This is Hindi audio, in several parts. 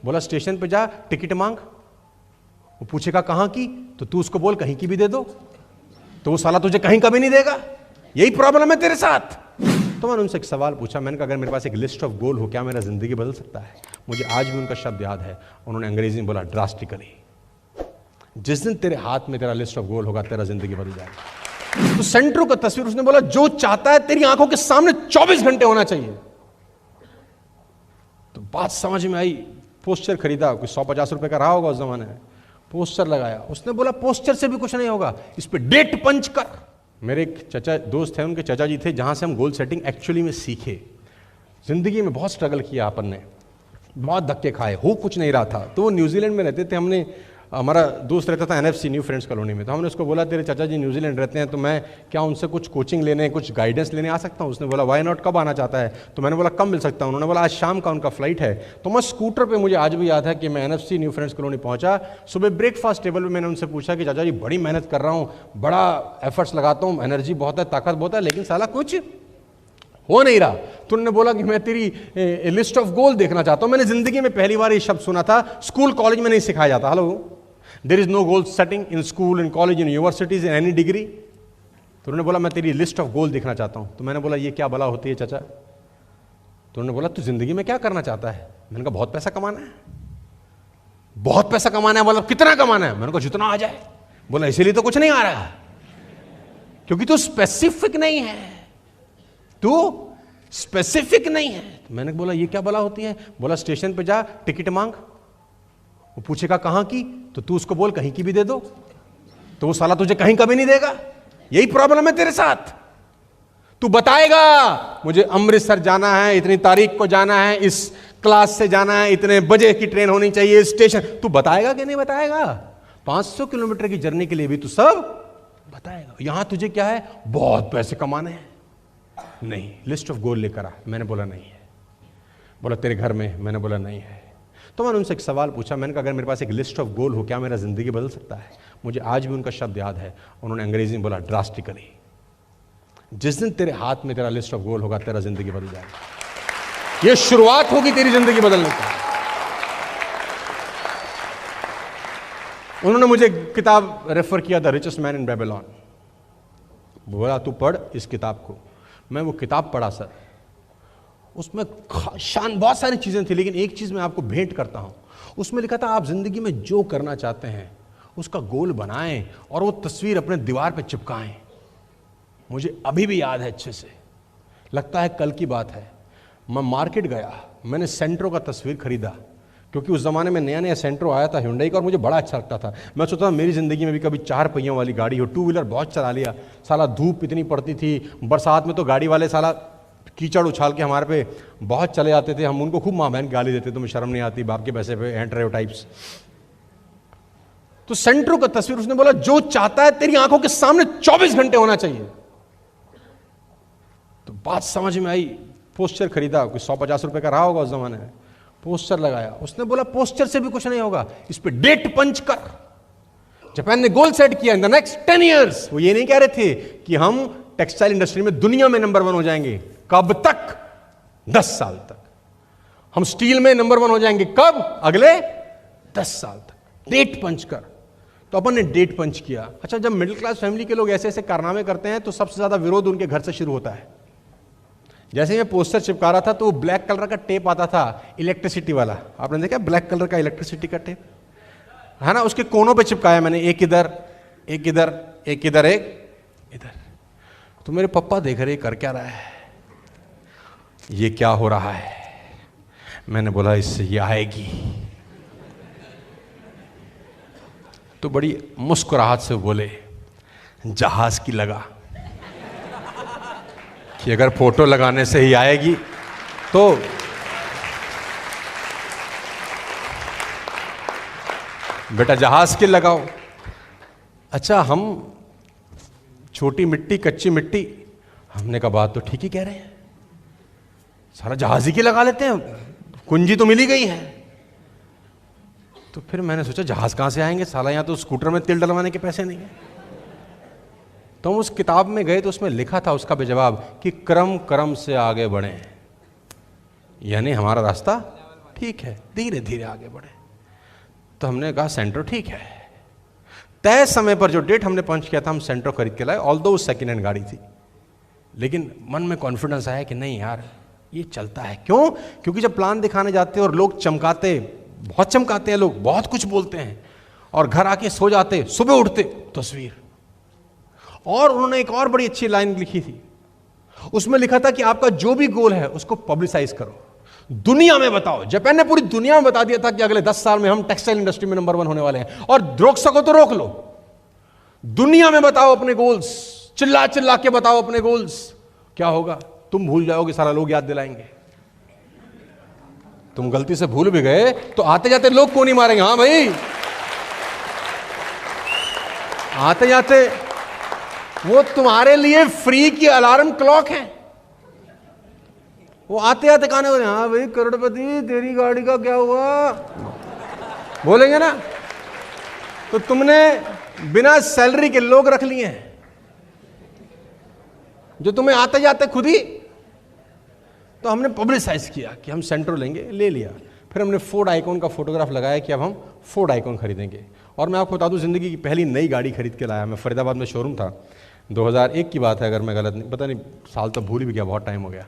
बोला स्टेशन पे जा, टिकट मांग। वो पूछेगा कहाँ की, तो तू उसको बोल कहीं की भी दे दो, तो वो साला तुझे कहीं का भी नहीं देगा। यही प्रॉब्लम है तेरे साथ। तो मैंने उनसे एक सवाल पूछा, मैंने कहा अगर मेरे पास एक लिस्ट ऑफ गोल हो, क्या मेरा जिंदगी बदल सकता है? मुझे आज भी उनका शब्द याद है, उन्होंने अंग्रेजी में बोला ड्रास्टिकली। जिस दिन तेरे हाथ में तेरा लिस्ट ऑफ गोल होगा, तेरा जिंदगी बदल जाएगा। तो सेंट्रो का तस्वीर, उसने बोला जो चाहता है तेरी आंखों के सामने 24 घंटे होना चाहिए। तो बात समझ में आई। पोस्टर खरीदा, कोई 150 रुपए का रहा होगा उस जमाने में। पोस्टर लगाया, उसने बोला पोस्टर से भी कुछ नहीं होगा, इस पे डेट पंच कर। मेरे एक चचा दोस्त थे, उनके चचा जी थे, जहां से हम गोल सेटिंग एक्चुअली में सीखे। जिंदगी में बहुत स्ट्रगल किया अपन ने, बहुत धक्के खाए, हो कुछ नहीं रहा था। तो वो न्यूजीलैंड में रहते थे, हमने, हमारा दोस्त रहता था NFC न्यू फ्रेंड्स कॉलोनी में। तो हमने उसको बोला तेरे चाचा जी न्यूजीलैंड रहते हैं, तो मैं क्या उनसे कुछ कोचिंग लेने, कुछ गाइडेंस लेने आ सकता हूँ? उसने बोला वाई नॉट, कब आना चाहता है? तो मैंने बोला कब मिल सकता हूँ? उन्होंने बोला आज शाम का उनका फ्लाइट है। तो मैं स्कूटर पे, मुझे आज भी याद है कि मैं NFC न्यू फ्रेंड्स कॉलोनी पहुंचा। सुबह ब्रेकफास्ट टेबल पे मैंने उनसे पूछा कि चाचा जी बड़ी मेहनत कर रहा हूँ, बड़ा एफर्ट्स लगाता हूँ, एनर्जी बहुत है, ताकत बहुत है, लेकिन साला कुछ हो नहीं रहा। तो उन्होंने बोला कि मैं तेरी लिस्ट ऑफ गोल देखना चाहता हूँ। मैंने जिंदगी में पहली बार ये शब्द सुना था, स्कूल कॉलेज में नहीं सिखाया जाता। Hello, there is no goal setting in school, in college, in universities, in any degree. तो उन्होंने बोला मैं तेरी लिस्ट ऑफ गोल देखना चाहता हूँ। तो मैंने बोला ये क्या बला होती है चाचा? तो उन्होंने बोला तू जिंदगी में क्या करना चाहता है? मैंने कहा बहुत पैसा कमाना है। बहुत पैसा कमाना है? बोला कितना कमाना है? मैंने कहा जितना आ जाए। बोला इसीलिए तो कुछ नहीं आ रहा, क्योंकि तू स्पेसिफिक नहीं है, तू स्पेसिफिक नहीं है। तो मैंने बोला ये क्या बला होती है? बोला स्टेशन पे जा, टिकट मांग। वो पूछेगा कहाँ की, तो तू उसको बोल कहीं की भी दे दो, तो वो साला तुझे कहीं का भी नहीं देगा। यही प्रॉब्लम है तेरे साथ। तू बताएगा मुझे अमृतसर जाना है, इतनी तारीख को जाना है, इस क्लास से जाना है, इतने बजे की ट्रेन होनी चाहिए, स्टेशन। तू बताएगा कि नहीं बताएगा? 500 किलोमीटर की जर्नी के लिए भी तू सब बताएगा। यहां तुझे क्या है, बहुत पैसे कमाने हैं। नहीं, लिस्ट ऑफ गोल लेकर आ। मैंने बोला नहीं है। बोला तेरे घर में? मैंने बोला नहीं है। तो मैंने उनसे एक सवाल पूछा, मैंने कहा अगर मेरे पास एक लिस्ट ऑफ गोल हो, क्या मेरा जिंदगी बदल सकता है? मुझे आज भी उनका शब्द याद है, उन्होंने अंग्रेजी में बोला ड्रास्टिकली। जिस दिन तेरे हाथ में तेरा लिस्ट ऑफ गोल होगा, तेरा जिंदगी बदल जाएगा। यह शुरुआत होगी तेरी जिंदगी बदलने की। उन्होंने मुझे किताब रेफर किया, the richest man in Babylon. बोला तू पढ़ इस किताब को। मैं वो किताब पढ़ा सर, उसमें बहुत सारी चीजें थी, लेकिन एक चीज मैं आपको भेंट करता हूं। उसमें लिखा था आप जिंदगी में जो करना चाहते हैं उसका गोल बनाएं और वो तस्वीर अपने दीवार पे चिपकाएं। मुझे अभी भी याद है अच्छे से, लगता है कल की बात है। मैं मार्केट गया, मैंने सेंट्रो का तस्वीर खरीदा, क्योंकि उस जमाने में नया नया सेंट्रो आया था हुंडई का, और मुझे बड़ा अच्छा लगता था। मैं सोचता था मेरी जिंदगी में भी कभी 4 पहियों वाली गाड़ी हो। 2 व्हीलर बहुत चला लिया, साला धूप इतनी पड़ती थी, बरसात में तो गाड़ी वाले साला कीचड़ उछाल के हमारे पे बहुत चले जाते थे। हम उनको खूब माँ बहन गाली देते, तुम्हें शर्म नहीं आती, बाप के पैसे पे एंट रहे हो टाइप्स। तो सेंट्रो का तस्वीर, उसने बोला जो चाहता है तेरी आंखों के सामने 24 घंटे होना चाहिए। तो बात समझ में आई। पोस्टर खरीदा, कोई 150 रुपए का रहा होगा उस जमाने में। पोस्टर लगाया, उसने बोला पोस्टर से भी कुछ नहीं होगा, इस पे डेट पंच कर। जापान ने गोल सेट किया इन द नेक्स्ट 10 ईयर्स। वो ये नहीं कह रहे थे कि हम टेक्सटाइल इंडस्ट्री में दुनिया में नंबर 1 हो जाएंगे। कब तक? 10 साल तक। हम स्टील में नंबर 1 हो जाएंगे। कब? अगले 10 साल तक। डेट पंच कर। तो अपन ने डेट पंच किया। अच्छा, जब मिडिल क्लास फैमिली के लोग ऐसे ऐसे कारनामे करते हैं तो सबसे ज्यादा विरोध उनके घर से शुरू होता है। जैसे मैं पोस्टर चिपका रहा था तो वो ब्लैक कलर का टेप आता था, इलेक्ट्रिसिटी वाला। आपने देखा ब्लैक कलर का इलेक्ट्रिसिटी का टेप, है ना? उसके कोनों पे चिपकाया मैंने, एक इधर, एक इधर, एक इधर, एक इधर। तो मेरे पापा देख रहे कर क्या रहा है, ये क्या हो रहा है? मैंने बोला इससे ये आएगी। तो बड़ी मुस्कुराहट से बोले जहाज की लगा कि अगर फोटो लगाने से ही आएगी तो बेटा जहाज की लगाओ। अच्छा, हम छोटी मिट्टी, कच्ची मिट्टी, हमने कहा बात तो ठीक ही कह रहे हैं, सारा जहाज ही की लगा लेते हैं, कुंजी तो मिल ही गई है। तो फिर मैंने सोचा जहाज कहां से आएंगे, साला यहां तो स्कूटर में तेल डलवाने के पैसे नहीं है। तो हम उस किताब में गए तो उसमें लिखा था उसका बेजवाब कि क्रम क्रम से आगे बढ़ें, यानी हमारा रास्ता ठीक है, धीरे धीरे आगे बढ़े। तो हमने कहा सेंट्रो ठीक है। तय समय पर जो डेट हमने पंच किया था, हम सेंट्रो खरीद के लाए। ऑल्दो वो सेकेंड हैंड गाड़ी थी, लेकिन मन में कॉन्फिडेंस आया कि नहीं यार ये चलता है। क्यों? क्योंकि जब प्लान दिखाने जाते हैं और लोग चमकाते, बहुत चमकाते हैं लोग, बहुत कुछ बोलते हैं, और घर आके सो जाते, सुबह उठते तस्वीर। और उन्होंने एक और बड़ी अच्छी लाइन लिखी थी, उसमें लिखा था कि आपका जो भी गोल है उसको पब्लिसाइज करो, दुनिया में बताओ। जापान ने पूरी दुनिया में बता दिया था कि अगले 10 साल में हम टेक्सटाइल इंडस्ट्री में नंबर 1 होने वाले हैं, और रोक सको तो रोक लो। दुनिया में बताओ अपने गोल्स, चिल्ला चिल्ला के बताओ अपने गोल्स। क्या होगा? तुम भूल जाओगे, सारा लोग याद दिलाएंगे। तुम गलती से भूल भी गए तो आते जाते लोग को नहीं मारेंगे। हाँ भाई, आते जाते वो तुम्हारे लिए फ्री की अलार्म क्लॉक है। वो आते आते कहने बोले, हाँ भाई करोड़पति तेरी गाड़ी का क्या हुआ, बोलेंगे ना। तो तुमने बिना सैलरी के लोग रख लिए हैं जो तुम्हें आते जाते खुद ही। तो हमने पब्लिसाइज किया कि हम सेंट्रो लेंगे, ले लिया। फिर हमने फोर्ड आइकॉन का फोटोग्राफ लगाया कि अब हम फोर्ड आइकॉन खरीदेंगे। और मैं आपको बता दूं, जिंदगी की पहली नई गाड़ी खरीद के लाया। मैं फरीदाबाद में शोरूम था, 2001 की बात है अगर मैं गलत नहीं, पता नहीं साल तो भूल भी गया, बहुत टाइम हो गया।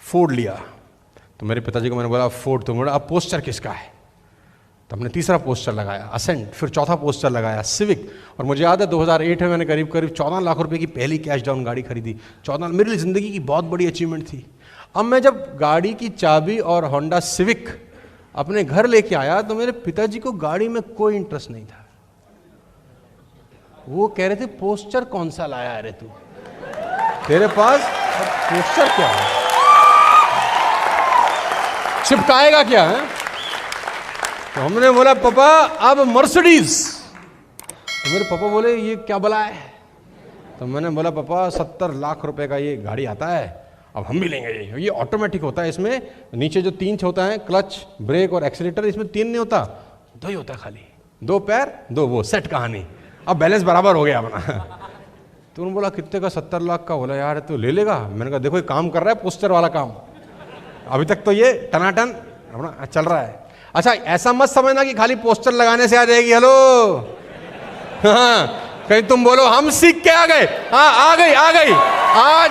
फोर्ड लिया तो मेरे पिताजी को मैंने बोला फोर्ड, तो बोला अब पोस्टर किसका है? तो हमने तीसरा पोस्टर लगाया असेंट, फिर चौथा पोस्टर लगाया सिविक। और मुझे याद है 2008 में मैंने करीब 14 लाख रुपए की पहली कैश डाउन गाड़ी खरीदी। 14, मेरे लिए ज़िंदगी की बहुत बड़ी अचीवमेंट थी। अब मैं जब गाड़ी की चाबी और होंडा सिविक अपने घर लेके आया तो मेरे पिताजी को गाड़ी में कोई इंटरेस्ट नहीं था। वो कह रहे थे पोस्टर कौन सा लाया है रे तू, तेरे पास पोस्टर क्या है, चिपकाएगा क्या है? तो हमने बोला पापा अब मर्सिडीज। तो मेरे पापा बोले ये क्या बला है? तो मैंने बोला पापा 70 लाख रुपए का ये गाड़ी आता है, अब हम भी लेंगे। ये ऑटोमेटिक होता है, इसमें नीचे जो 3 होता है, क्लच, ब्रेक और एक्सीलेटर, इसमें 3 नहीं होता, 2 ही होता खाली, 2 पैर 2 वो, सेट कहानी। अब बैलेंस बराबर हो गया अपना। तो उन्होंने बोला कितने का? 70 लाख का। बोला यार तो ले लेगा। मैंने कहा देखो ये काम कर रहा है, पोस्टर वाला काम, अभी तक तो ये टनाटन अपना चल रहा है। अच्छा ऐसा मत समझना कि खाली पोस्टर लगाने से आ जाएगी। हेलो, हाँ, कहीं तुम बोलो हम सीख के आ गए। हाँ आ गई, आज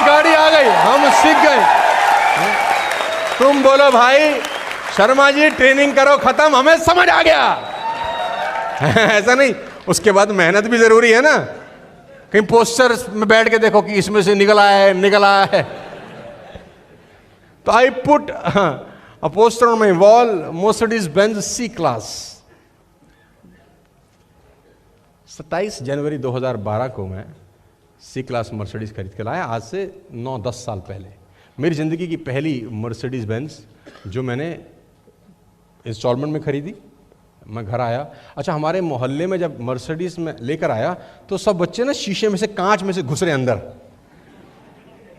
गाड़ी आ गई, हम सीख गए। तुम बोलो भाई शर्मा जी ट्रेनिंग करो, खत्म, हमें समझ आ गया। ऐसा नहीं, उसके बाद मेहनत भी जरूरी है ना। कहीं पोस्टर में बैठ के देखो कि इसमें से निकल आया है। तो I put a poster on my wall, Mercedes-Benz C-Class। 27 जनवरी 2012 को मैं C-Class मर्सिडीज खरीद के लाया, आज से 9-10 साल पहले। मेरी ज़िंदगी की पहली Mercedes-Benz जो मैंने इंस्टॉलमेंट में खरीदी। मैं घर आया, अच्छा हमारे मोहल्ले में जब मर्सिडीज में लेकर आया तो सब बच्चे ना शीशे में से, कांच में से घुस रहे अंदर,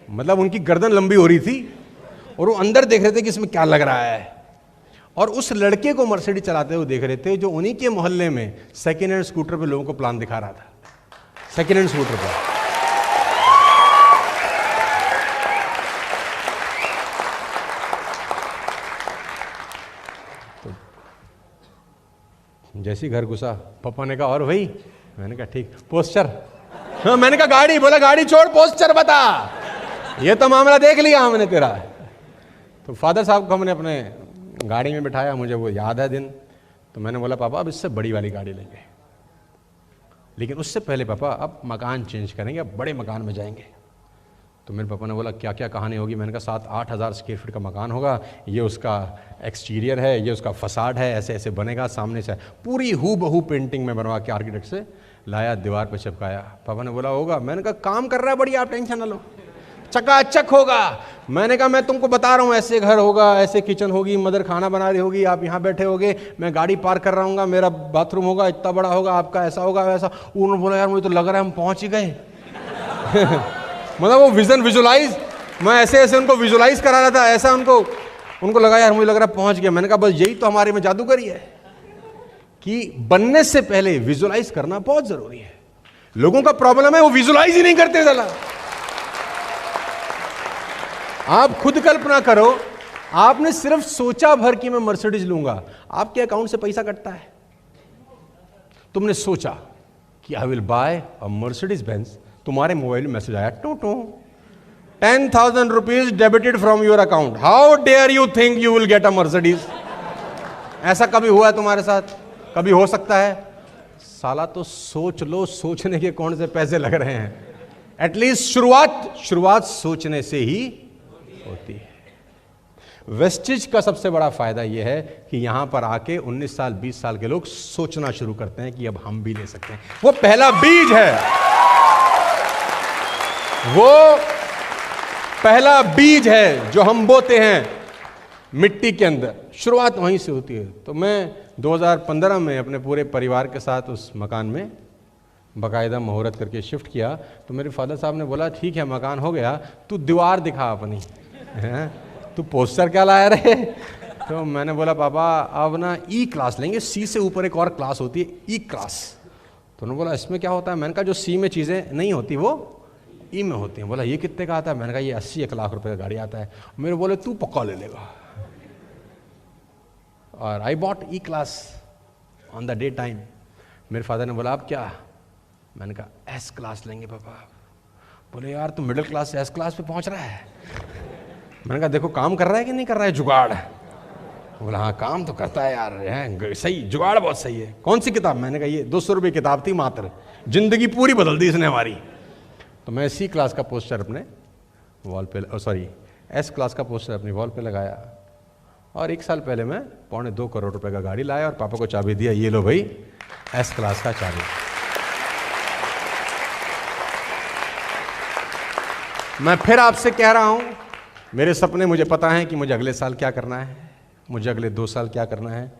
मतलब उनकी गर्दन लंबी हो रही थी और वो अंदर देख रहे थे कि इसमें क्या लग रहा है। और उस लड़के को मर्सिडीज चलाते हुए देख रहे थे जो उन्हीं के मोहल्ले में सेकेंड हैंड स्कूटर पे लोगों को प्लान दिखा रहा था, सेकेंड हैंड स्कूटर पर। तो जैसे ही घर घुसा पापा ने कहा और भाई, मैंने कहा ठीक, पोस्टर? हाँ, मैंने कहा गाड़ी। बोला गाड़ी छोड़, पोस्टर बता, ये तो मामला देख लिया हमने तेरा। तो फादर साहब को हमने अपने गाड़ी में बिठाया, मुझे वो याद है दिन। तो मैंने बोला पापा अब इससे बड़ी वाली गाड़ी लेंगे, लेकिन उससे पहले पापा अब मकान चेंज करेंगे, अब बड़े मकान में जाएंगे। तो मेरे पापा ने बोला क्या क्या कहानी होगी? मैंने कहा 7-8 हज़ार स्क्वायर फीट का मकान होगा, ये उसका एक्सटीरियर है, ये उसका फसाड है, ऐसे ऐसे बनेगा, सामने से पूरी हूबहू पेंटिंग में बनवा के आर्किटेक्ट से लाया, दीवार पे चिपकाया। पापा ने बोला होगा? मैंने कहा काम कर रहा है बढ़िया, आप टेंशन ना लो, चकाचक होगा। मैंने कहा मैं तुमको बता रहा हूँ, ऐसे घर होगा, ऐसे किचन होगी, मदर खाना बना रही होगी, आप यहाँ बैठे होगे, मैं गाड़ी पार्क कर रहा हूँ, मेरा बाथरूम होगा, इतना बड़ा होगा, आपका ऐसा होगा वैसा। उन्होंने बोला यार मुझे तो लग रहा है हम पहुँच ही गए। मतलब वो विजन विजुलाइज, मैं ऐसे ऐसे उनको विजुलाइज करा रहा था, ऐसा उनको लगा यार मुझे लग रहा है पहुँच गया। मैंने कहा बस यही तो हमारे में जादूगरी है कि बनने से पहले विजुलाइज करना बहुत जरूरी है। लोगों का प्रॉब्लम है वो विजुलाइज ही नहीं करते। जरा आप खुद कल्पना करो आपने सिर्फ सोचा भर कि मैं मर्सिडीज लूंगा, आपके अकाउंट से पैसा कटता है। तुमने सोचा कि I will buy a Mercedes Benz, तुम्हारे मोबाइल में मैसेज आया, two two 10,000 rupees debited from your account, how dare you think you will get a Mercedes. ऐसा कभी हुआ है तुम्हारे साथ? कभी हो सकता है? साला तो सोच लो, सोचने के कौन से पैसे लग रहे हैं। एटलीस्ट शुरुआत सोचने से ही होती है। वेस्टिज का सबसे बड़ा फायदा यह है कि यहां पर आके 19 साल 20 साल के लोग सोचना शुरू करते हैं कि अब हम भी ले सकते हैं। वो पहला बीज है, वो पहला बीज है जो हम बोते हैं मिट्टी के अंदर। शुरुआत वहीं से होती है। तो मैं 2015 में अपने पूरे परिवार के साथ उस मकान में बाकायदा मुहूर्त करके शिफ्ट किया। तो मेरे फादर साहब ने बोला, ठीक है मकान हो गया, तू दीवार दिखा अपनी, तू पोस्टर क्या लाया रहे। तो मैंने बोला, पापा अब ना ई क्लास लेंगे, सी से ऊपर एक और क्लास होती है ई क्लास। तो उन्होंने बोला, इसमें क्या होता है? मैंने कहा, जो सी में चीज़ें नहीं होती वो ई में होती हैं। बोला, ये कितने का आता है? मैंने कहा, ये 80-1 लाख रुपए का गाड़ी आता है। मेरे बोले, तू पक्का ले लेगा। और I bought E class on the day time. मेरे फादर ने बोला, अब क्या? मैंने कहा, एस क्लास लेंगे पापा। बोले, यार तू मिडिल क्लास से एस क्लास पे पहुंच रहा है। मैंने कहा, देखो काम कर रहा है कि नहीं कर रहा है जुगाड़। बोला, हाँ काम तो करता है यार, है सही, जुगाड़ बहुत सही है। कौन सी किताब? मैंने कहा, ये 200 रुपये किताब थी मात्र, जिंदगी पूरी बदल दी इसने हमारी। तो मैं सी क्लास का पोस्टर अपने वॉल पे, सॉरी एस क्लास का पोस्टर अपनी वॉल पे लगाया। और 1 साल पहले मैं 2.25 करोड़ रुपए का गाड़ी लाया और पापा को चाबी दिया, ये लो भाई एस क्लास का चाबी। मैं फिर आपसे कह रहा हूं, मेरे सपने मुझे पता है कि मुझे अगले साल क्या करना है, मुझे अगले 2 साल क्या करना है,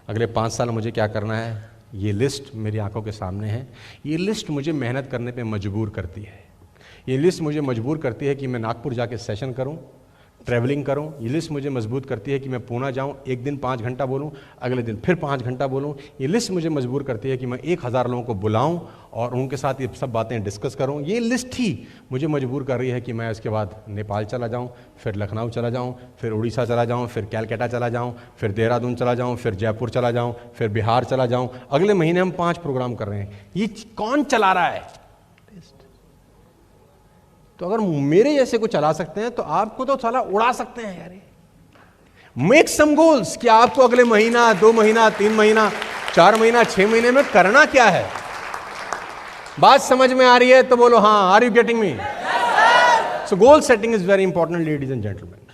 अगले 5 साल मुझे क्या करना है। ये लिस्ट मेरी आंखों के सामने है। ये लिस्ट मुझे मेहनत करने पे मजबूर करती है। ये लिस्ट मुझे मजबूर करती है कि मैं नागपुर जाके सेशन करूं, ट्रैवलिंग करूं। ये लिस्ट मुझे मजबूर करती है कि मैं पूना जाऊं, एक दिन 5 घंटा बोलूं, अगले दिन फिर 5 घंटा बोलूं। ये लिस्ट मुझे मजबूर करती है कि मैं 1000 लोगों को बुलाऊं और उनके साथ ये सब बातें डिस्कस करूं। ये लिस्ट ही मुझे मजबूर कर रही है कि मैं उसके बाद नेपाल चला जाऊं, फिर लखनऊ चला जाऊं, फिर उड़ीसा चला जाऊं, फिर कैलकाटा चला जाऊं, फिर देहरादून चला जाऊं, फिर जयपुर चला जाऊं, फिर बिहार चला जाऊं। अगले महीने हम 5 प्रोग्राम कर रहे हैं। ये कौन चला रहा है? तो अगर मेरे जैसे को चला सकते हैं तो आपको तो साला उड़ा सकते हैं यार। मेक सम गोल्स कि आपको अगले महीना, 2 महीना, 3 महीना, 4 महीना, 6 महीने में करना क्या है। बात समझ में आ रही है तो बोलो हाँ। Are you getting me? So goal setting is very important ladies and gentleman.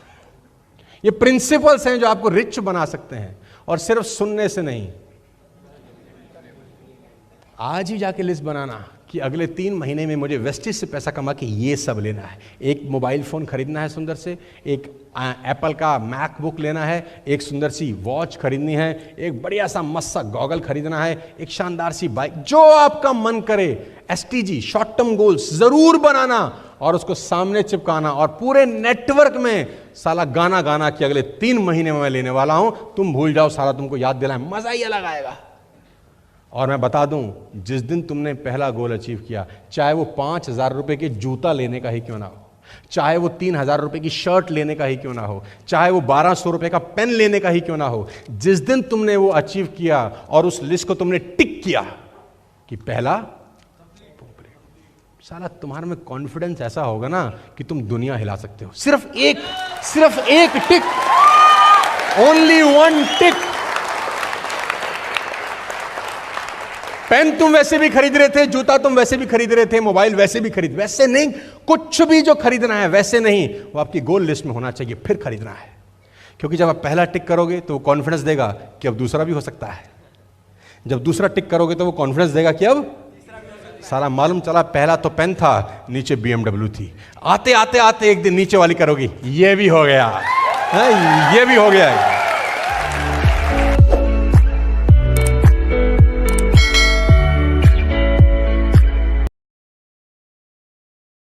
ये प्रिंसिपल्स हैं जो आपको रिच बना सकते हैं, और सिर्फ सुनने से नहीं, आज ही जाके लिस्ट बनाना कि अगले 3 महीने में मुझे वेस्टिज से पैसा कमा के ये सब लेना है। एक मोबाइल फ़ोन खरीदना है सुंदर से, एक एप्पल का मैकबुक लेना है, एक सुंदर सी वॉच खरीदनी है, एक बढ़िया सा मस्त सा गॉगल खरीदना है, एक शानदार सी बाइक, जो आपका मन करे। एसटीजी शॉर्ट टर्म गोल्स ज़रूर बनाना और उसको सामने चिपकाना और पूरे नेटवर्क में साला गाना गाना कि अगले 3 महीने में मैं लेने वाला हूं। तुम भूल जाओ, साला तुमको याद दिलाए, मज़ा ही अलग आएगा। और मैं बता दूं, जिस दिन तुमने पहला गोल अचीव किया, चाहे वो 5,000 रुपए के जूता लेने का ही क्यों ना हो, चाहे वो 3,000 रुपए की शर्ट लेने का ही क्यों ना हो, चाहे वो 1,200 रुपए का पेन लेने का ही क्यों ना हो, जिस दिन तुमने वो अचीव किया और उस लिस्ट को तुमने टिक किया कि पहला, साला तुम्हारे में कॉन्फिडेंस ऐसा होगा ना कि तुम दुनिया हिला सकते हो। सिर्फ एक टिक, ओनली 1 टिक। पेन तुम वैसे भी खरीद रहे थे, जूता तुम वैसे भी खरीद रहे थे, मोबाइल वैसे भी खरीद, वैसे नहीं, कुछ भी जो खरीदना है वैसे नहीं, वो आपकी गोल लिस्ट में होना चाहिए, फिर खरीदना है। क्योंकि जब आप पहला टिक करोगे तो वो कॉन्फिडेंस देगा कि अब दूसरा भी हो सकता है। जब दूसरा टिक करोगे तो वो कॉन्फिडेंस देगा कि अब सारा मालूम चला, पहला तो पेन था, नीचे BMW थी, आते आते आते एक दिन नीचे वाली करोगी, ये भी हो गया, ये भी हो गया।